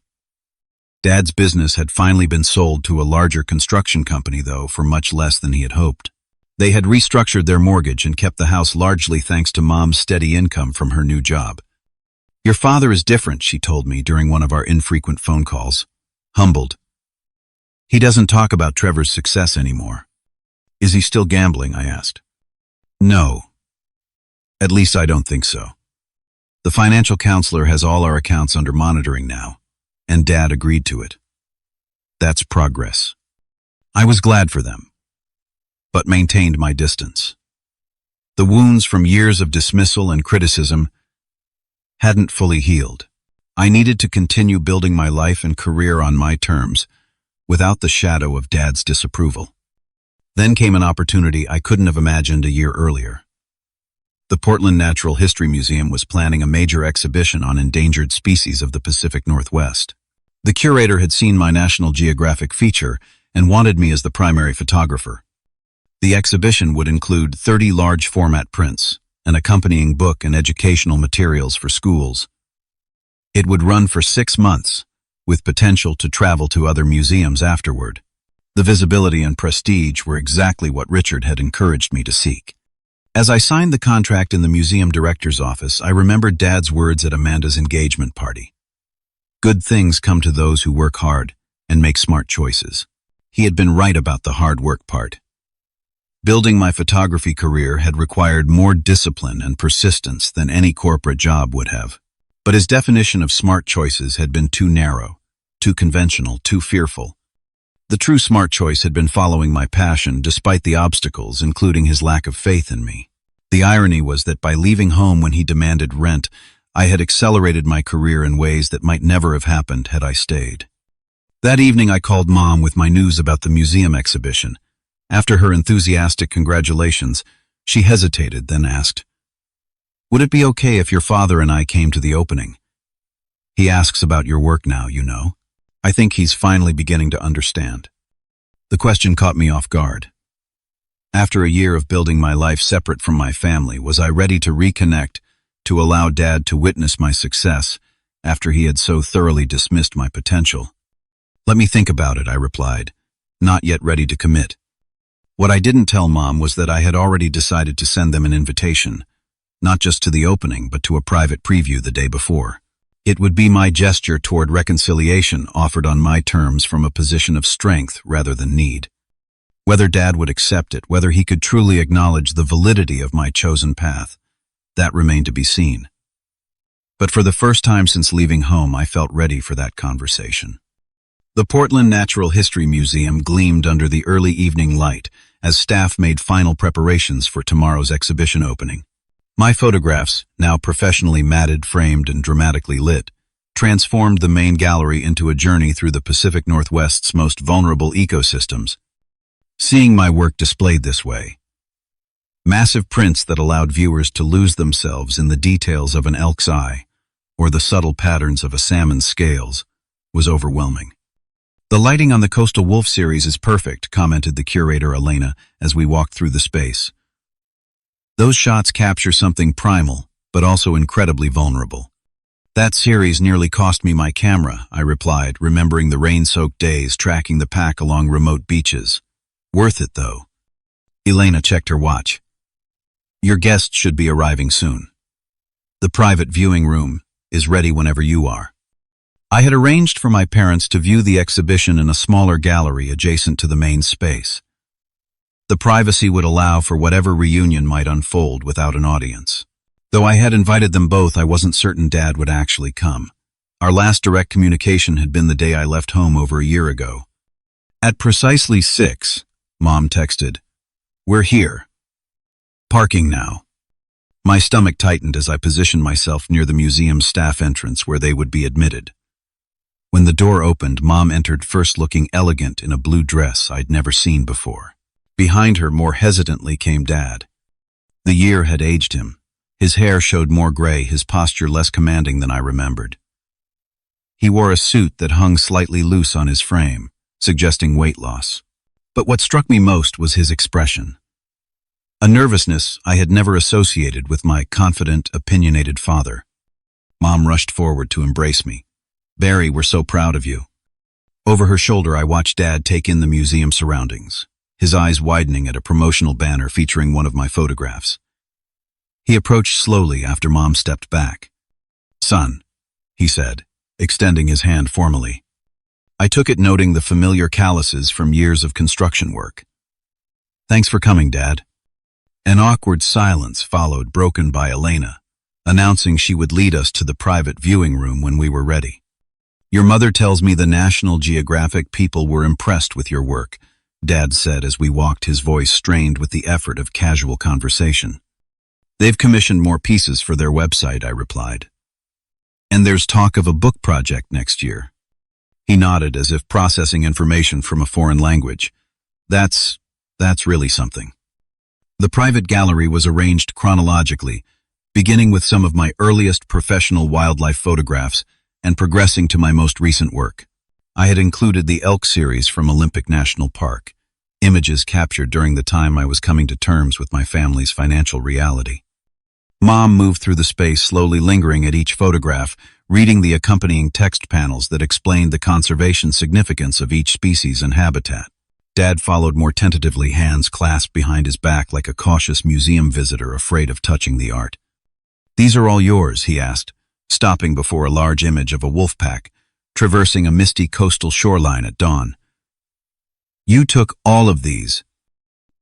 Dad's business had finally been sold to a larger construction company, though, for much less than he had hoped. They had restructured their mortgage and kept the house largely thanks to Mom's steady income from her new job. "Your father is different," she told me during one of our infrequent phone calls. "Humbled. He doesn't talk about Trevor's success anymore." "Is he still gambling?" I asked. "No. At least I don't think so. The financial counselor has all our accounts under monitoring now, and Dad agreed to it. That's progress." I was glad for them, but maintained my distance. The wounds from years of dismissal and criticism hadn't fully healed. I needed to continue building my life and career on my terms, without the shadow of Dad's disapproval. Then came an opportunity I couldn't have imagined a year earlier. The Portland Natural History Museum was planning a major exhibition on endangered species of the Pacific Northwest. The curator had seen my National Geographic feature and wanted me as the primary photographer. The exhibition would include 30 large-format prints, an accompanying book, and educational materials for schools. It would run for 6 months, with potential to travel to other museums afterward. The visibility and prestige were exactly what Richard had encouraged me to seek. As I signed the contract in the museum director's office, I remembered Dad's words at Amanda's engagement party. "Good things come to those who work hard and make smart choices." He had been right about the hard work part. Building my photography career had required more discipline and persistence than any corporate job would have. But his definition of smart choices had been too narrow, too conventional, too fearful. The true smart choice had been following my passion despite the obstacles, including his lack of faith in me. The irony was that by leaving home when he demanded rent, I had accelerated my career in ways that might never have happened had I stayed. That evening I called Mom with my news about the museum exhibition. After her enthusiastic congratulations, she hesitated, then asked, "Would it be okay if your father and I came to the opening? He asks about your work now, you know. I think he's finally beginning to understand." The question caught me off guard. After a year of building my life separate from my family, was I ready to reconnect, to allow Dad to witness my success after he had so thoroughly dismissed my potential? "Let me think about it," I replied, not yet ready to commit. What I didn't tell Mom was that I had already decided to send them an invitation, not just to the opening, but to a private preview the day before. It would be my gesture toward reconciliation, offered on my terms from a position of strength rather than need. Whether Dad would accept it, whether he could truly acknowledge the validity of my chosen path, that remained to be seen. But for the first time since leaving home, I felt ready for that conversation. The Portland Natural History Museum gleamed under the early evening light as staff made final preparations for tomorrow's exhibition opening. My photographs, now professionally matted, framed, and dramatically lit, transformed the main gallery into a journey through the Pacific Northwest's most vulnerable ecosystems. Seeing my work displayed this way, massive prints that allowed viewers to lose themselves in the details of an elk's eye or the subtle patterns of a salmon's scales, was overwhelming. "The lighting on the Coastal Wolf series is perfect," commented the curator Elena as we walked through the space. "Those shots capture something primal, but also incredibly vulnerable." "That series nearly cost me my camera," I replied, remembering the rain-soaked days tracking the pack along remote beaches. "Worth it, though." Elena checked her watch. "Your guests should be arriving soon. The private viewing room is ready whenever you are." I had arranged for my parents to view the exhibition in a smaller gallery adjacent to the main space. The privacy would allow for whatever reunion might unfold without an audience. Though I had invited them both, I wasn't certain Dad would actually come. Our last direct communication had been the day I left home over a year ago. At precisely 6, Mom texted, "We're here. Parking now." My stomach tightened as I positioned myself near the museum's staff entrance where they would be admitted. When the door opened, Mom entered first looking elegant in a blue dress I'd never seen before. Behind her, more hesitantly, came Dad. The year had aged him. His hair showed more gray, his posture less commanding than I remembered. He wore a suit that hung slightly loose on his frame, suggesting weight loss. But what struck me most was his expression. A nervousness I had never associated with my confident, opinionated father. Mom rushed forward to embrace me. "Barry, we're so proud of you." Over her shoulder, I watched Dad take in the museum surroundings, his eyes widening at a promotional banner featuring one of my photographs. He approached slowly after Mom stepped back. "Son," he said, extending his hand formally. I took it, noting the familiar calluses from years of construction work. "Thanks for coming, Dad." An awkward silence followed, broken by Elena, announcing she would lead us to the private viewing room when we were ready. "Your mother tells me the National Geographic people were impressed with your work," Dad said as we walked, his voice strained with the effort of casual conversation. "They've commissioned more pieces for their website," I replied. "And there's talk of a book project next year." He nodded as if processing information from a foreign language. That's really something." The private gallery was arranged chronologically, beginning with some of my earliest professional wildlife photographs and progressing to my most recent work. I had included the elk series from Olympic National Park, images captured during the time I was coming to terms with my family's financial reality. Mom moved through the space, slowly lingering at each photograph, reading the accompanying text panels that explained the conservation significance of each species and habitat. Dad followed more tentatively, hands clasped behind his back like a cautious museum visitor afraid of touching the art. "These are all yours?" he asked, stopping before a large image of a wolf pack, traversing a misty coastal shoreline at dawn. "You took all of these?"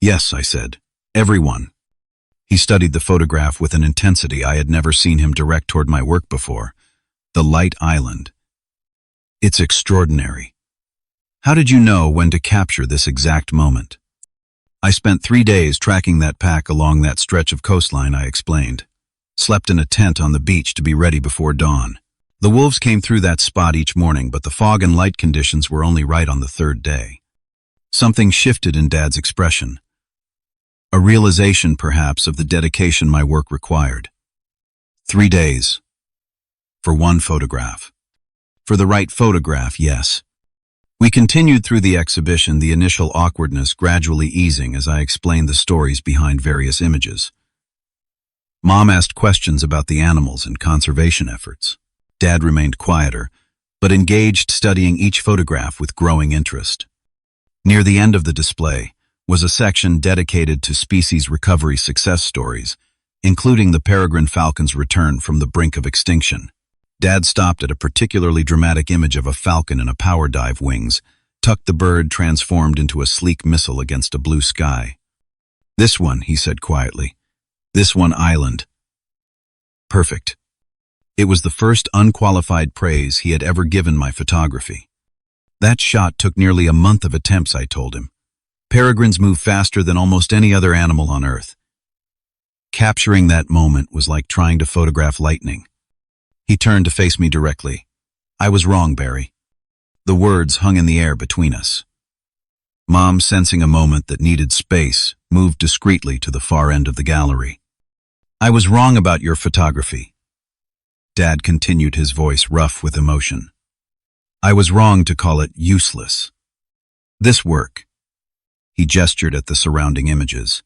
"Yes," I said. "Every one." He studied the photograph with an intensity I had never seen him direct toward my work before. "The Light Island. It's extraordinary. How did you know when to capture this exact moment?" "I spent 3 days tracking that pack along that stretch of coastline," I explained. "Slept in a tent on the beach to be ready before dawn. The wolves came through that spot each morning, but the fog and light conditions were only right on the 3rd day." Something shifted in Dad's expression. A realization, perhaps, of the dedication my work required. 3 days. For one photograph. For the right photograph, yes. We continued through the exhibition, the initial awkwardness gradually easing as I explained the stories behind various images. Mom asked questions about the animals and conservation efforts. Dad remained quieter, but engaged, studying each photograph with growing interest. Near the end of the display was a section dedicated to species recovery success stories, including the peregrine falcon's return from the brink of extinction. Dad stopped at a particularly dramatic image of a falcon in a power dive wings, tucked the bird transformed into a sleek missile against a blue sky. "This one," he said quietly. "This one, Island." Perfect. It was the first unqualified praise he had ever given my photography. "That shot took nearly a month of attempts," I told him. "Peregrines move faster than almost any other animal on Earth." Capturing that moment was like trying to photograph lightning. He turned to face me directly. "I was wrong, Barry." The words hung in the air between us. Mom, sensing a moment that needed space, moved discreetly to the far end of the gallery. "I was wrong about your photography." Dad continued, his voice rough with emotion. "I was wrong to call it useless. This work," he gestured at the surrounding images,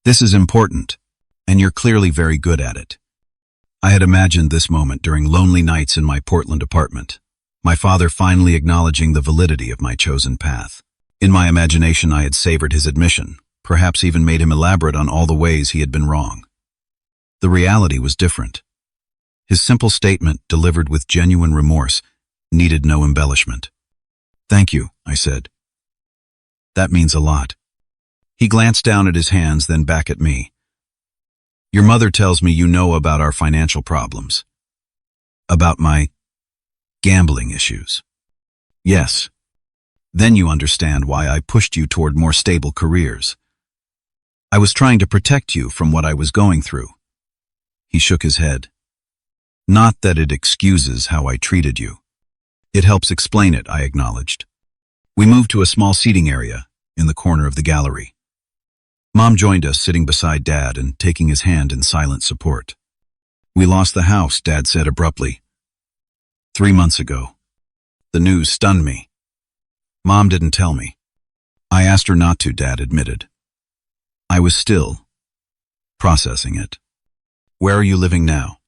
"this is important, and you're clearly very good at it." I had imagined this moment during lonely nights in my Portland apartment, my father finally acknowledging the validity of my chosen path. In my imagination, I had savored his admission, perhaps even made him elaborate on all the ways he had been wrong. The reality was different. His simple statement, delivered with genuine remorse, needed no embellishment. "Thank you," I said. "That means a lot." He glanced down at his hands, then back at me. Your mother tells me you know about our financial problems. About my gambling issues. Yes. Then you understand why I pushed you toward more stable careers. I was trying to protect you from what I was going through. He shook his head. Not that it excuses how I treated you. It helps explain it, I acknowledged. We moved to a small seating area in the corner of the gallery. Mom joined us, sitting beside Dad and taking his hand in silent support. We lost the house, Dad said abruptly. 3 months ago. The news stunned me. Mom didn't tell me. I asked her not to, Dad admitted. I was still processing it. Where are you living now?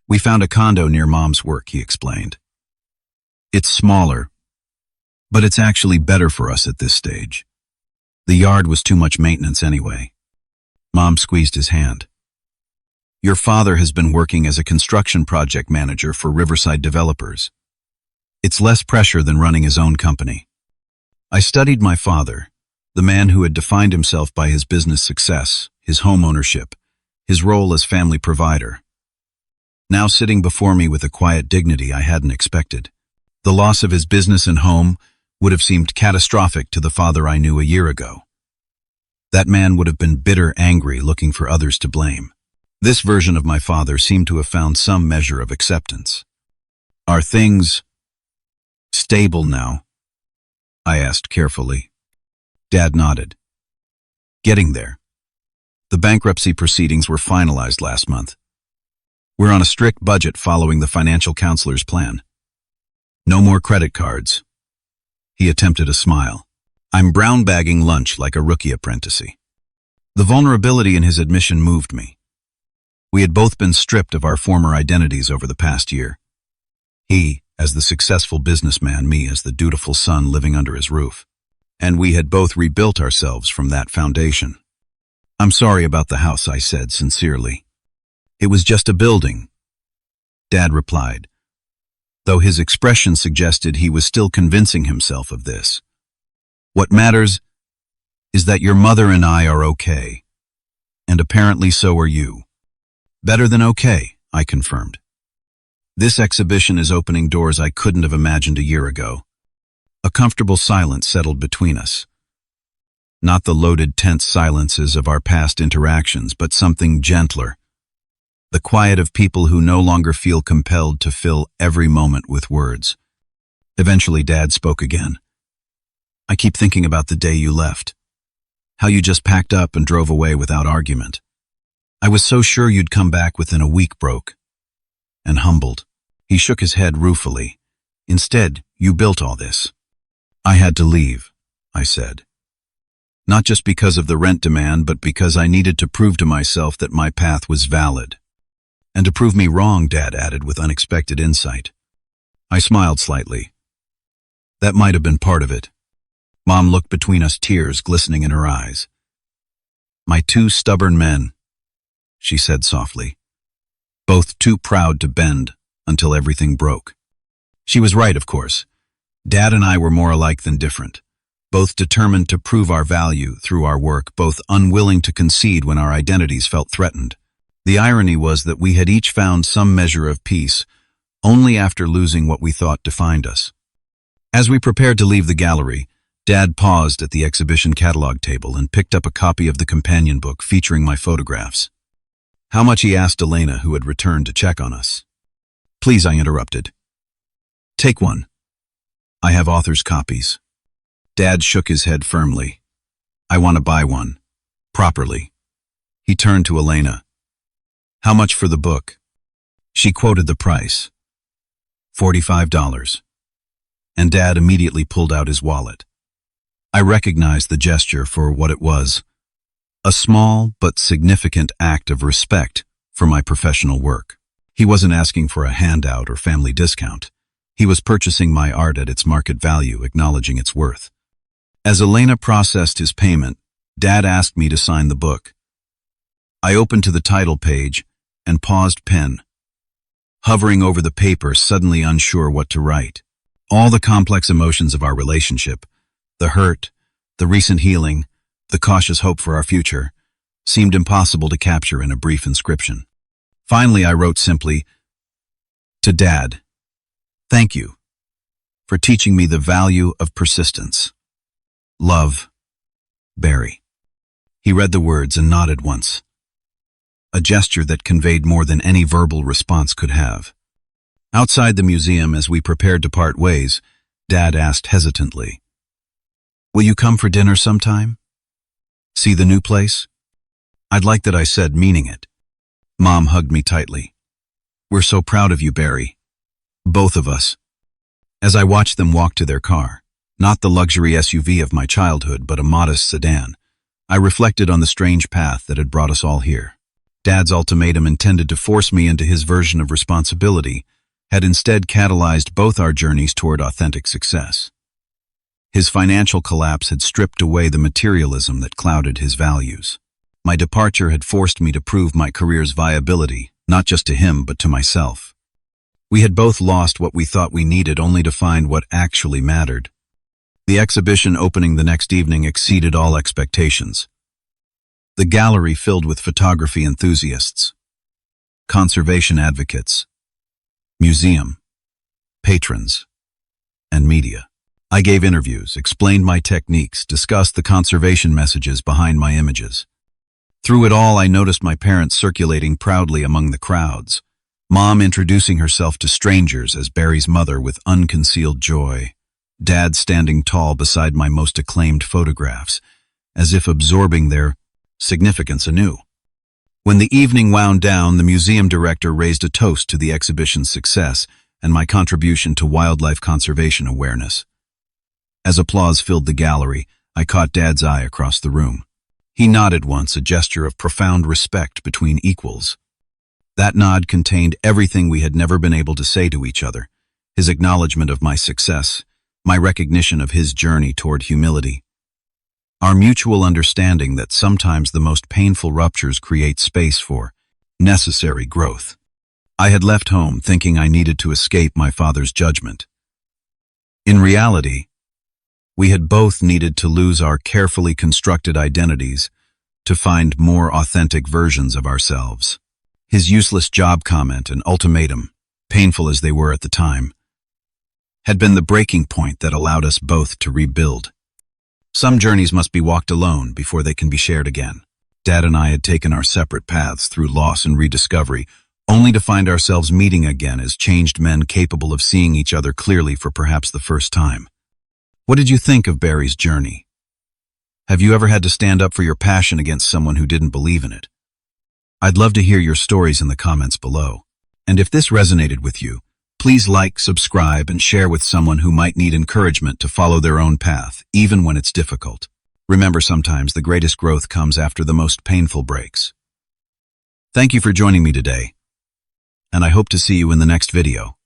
We found a condo near Mom's work, he explained. It's smaller, but it's actually better for us at this stage. The yard was too much maintenance anyway. Mom squeezed his hand. Your father has been working as a construction project manager for Riverside developers. It's less pressure than running his own company. I studied my father, the man who had defined himself by his business success, his home ownership, his role as family provider. Now sitting before me with a quiet dignity I hadn't expected. The loss of his business and home would have seemed catastrophic to the father I knew a year ago. That man would have been bitter, angry, looking for others to blame. This version of my father seemed to have found some measure of acceptance. Are things stable now? I asked carefully. Dad nodded. Getting there. The bankruptcy proceedings were finalized last month. We're on a strict budget following the financial counselor's plan. No more credit cards. He attempted a smile. I'm brown bagging lunch like a rookie apprentice. The vulnerability in his admission moved me. We had both been stripped of our former identities over the past year. He, as the successful businessman, me as the dutiful son living under his roof. And we had both rebuilt ourselves from that foundation. I'm sorry about the house, I said sincerely. It was just a building, Dad replied, though his expression suggested he was still convincing himself of this. What matters is that your mother and I are okay, and apparently so are you. Better than okay, I confirmed. This exhibition is opening doors I couldn't have imagined a year ago. A comfortable silence settled between us. Not the loaded, tense silences of our past interactions, but something gentler. The quiet of people who no longer feel compelled to fill every moment with words. Eventually, Dad spoke again. I keep thinking about the day you left. How you just packed up and drove away without argument. I was so sure you'd come back within a week, broke and humbled. He shook his head ruefully. Instead, you built all this. I had to leave, I said. Not just because of the rent demand, but because I needed to prove to myself that my path was valid. And to prove me wrong, Dad added with unexpected insight. I smiled slightly. That might have been part of it. Mom looked between us, tears glistening in her eyes. My two stubborn men, she said softly. Both too proud to bend until everything broke. She was right, of course. Dad and I were more alike than different. Both determined to prove our value through our work, both unwilling to concede when our identities felt threatened. The irony was that we had each found some measure of peace only after losing what we thought defined us. As we prepared to leave the gallery, Dad paused at the exhibition catalog table and picked up a copy of the companion book featuring my photographs. How much, he asked Elena, who had returned to check on us. Please, I interrupted. Take one. I have author's copies. Dad shook his head firmly. I want to buy one. Properly. He turned to Elena. How much for the book? She quoted the price. $45. And Dad immediately pulled out his wallet. I recognized the gesture for what it was. A small but significant act of respect for my professional work. He wasn't asking for a handout or family discount. He was purchasing my art at its market value, acknowledging its worth. As Elena processed his payment, Dad asked me to sign the book. I opened to the title page and paused pen, hovering over the paper, suddenly unsure what to write. All the complex emotions of our relationship, the hurt, the recent healing, The cautious hope for our future seemed impossible to capture in a brief inscription. Finally, I wrote simply, "To Dad, thank you for teaching me the value of persistence. Love, Barry." He read the words and nodded once, a gesture that conveyed more than any verbal response could have. Outside the museum, as we prepared to part ways, Dad asked hesitantly, "Will you come for dinner sometime? See the new place?" I'd like that I said, meaning it. Mom hugged me tightly. "We're so proud of you, Barry. Both of us." As I watched them walk to their car, not the luxury SUV of my childhood, but a modest sedan, I reflected on the strange path that had brought us all here. Dad's ultimatum, intended to force me into his version of responsibility, had instead catalyzed both our journeys toward authentic success. His financial collapse had stripped away the materialism that clouded his values. My departure had forced me to prove my career's viability, not just to him, but to myself. We had both lost what we thought we needed, only to find what actually mattered. The exhibition opening the next evening exceeded all expectations. The gallery filled with photography enthusiasts, conservation advocates, museum, patrons, and media. I gave interviews, explained my techniques, discussed the conservation messages behind my images. Through it all, I noticed my parents circulating proudly among the crowds, Mom introducing herself to strangers as Barry's mother with unconcealed joy, Dad standing tall beside my most acclaimed photographs, as if absorbing their significance anew. When the evening wound down, the museum director raised a toast to the exhibition's success and my contribution to wildlife conservation awareness. As applause filled the gallery, I caught Dad's eye across the room. He nodded once, a gesture of profound respect between equals. That nod contained everything we had never been able to say to each other: his acknowledgement of my success, my recognition of his journey toward humility, our mutual understanding that sometimes the most painful ruptures create space for necessary growth. I had left home thinking I needed to escape my father's judgment. In reality, we had both needed to lose our carefully constructed identities to find more authentic versions of ourselves. His useless job comment and ultimatum, painful as they were at the time, had been the breaking point that allowed us both to rebuild. Some journeys must be walked alone before they can be shared again. Dad and I had taken our separate paths through loss and rediscovery, only to find ourselves meeting again as changed men capable of seeing each other clearly for perhaps the first time. What did you think of Barry's journey? Have you ever had to stand up for your passion against someone who didn't believe in it? I'd love to hear your stories in the comments below. And if this resonated with you, please like, subscribe, and share with someone who might need encouragement to follow their own path, even when it's difficult. Remember, sometimes the greatest growth comes after the most painful breaks. Thank you for joining me today, and I hope to see you in the next video.